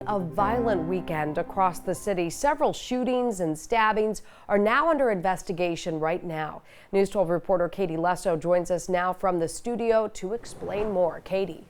A violent weekend across the city. Several shootings and stabbings are now under investigation right now. News 12 reporter Katie Lesso joins us now from the studio to explain more. Katie.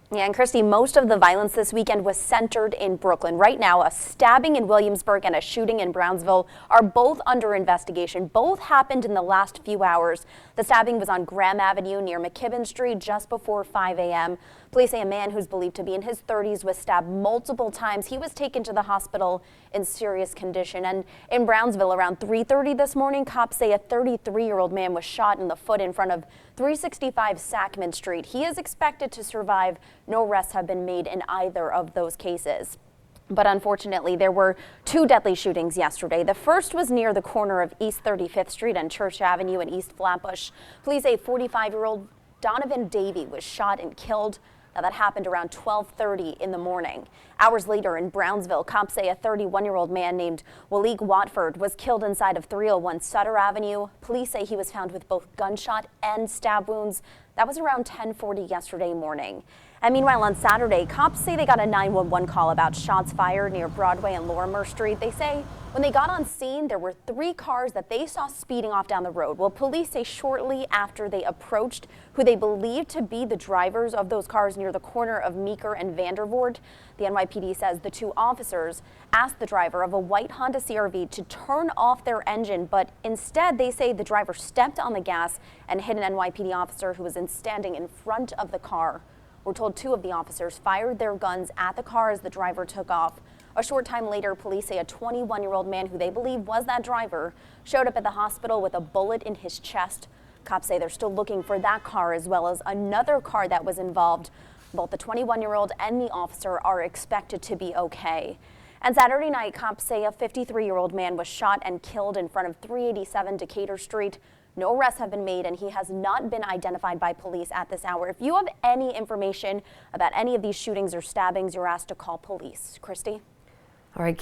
Yeah, and Christy, most of the violence this weekend was centered in Brooklyn. Right now, a stabbing in Williamsburg and a shooting in Brownsville are both under investigation. Both happened in the last few hours. The stabbing was on Graham Avenue near McKibben Street just before 5 a.m. Police say a man who's believed to be in his 30s was stabbed multiple times. He was taken to the hospital in serious condition. And in Brownsville, around 3:30 this morning, cops say a 33-year-old man was shot in the foot in front of 365 Sackman Street. He is expected to survive. No arrests have been made in either of those cases. But unfortunately, there were two deadly shootings yesterday. The first was near the corner of East 35th Street and Church Avenue in East Flatbush. Police say 45-year-old Donovan Davey was shot and killed. Now, that happened around 12:30 in the morning. Hours later in Brownsville, cops say a 31-year-old man named Waleek Watford was killed inside of 301 Sutter Avenue. Police say he was found with both gunshot and stab wounds. That was around 10:40 yesterday morning. And meanwhile, on Saturday, cops say they got a 911 call about shots fired near Broadway and Lorimer Street. They say when they got on scene, there were 3 cars that they saw speeding off down the road. Well, police say shortly after they approached who they believe to be the drivers of those cars near the corner of Meeker and Vandervoort, the NYPD says the 2 officers asked the driver of a white Honda CR-V to turn off their engine, but instead they say the driver stepped on the gas and hit an NYPD officer who was standing in front of the car. We're told 2 of the officers fired their guns at the car as the driver took off. A short time later, police say a 21-year-old man who they believe was that driver showed up at the hospital with a bullet in his chest. Cops say they're still looking for that car as well as another car that was involved. Both the 21-year-old and the officer are expected to be okay. And Saturday night, cops say a 53-year-old man was shot and killed in front of 387 Decatur Street. No arrests have been made, and he has not been identified by police at this hour. If you have any information about any of these shootings or stabbings, you're asked to call police. Christy? All right.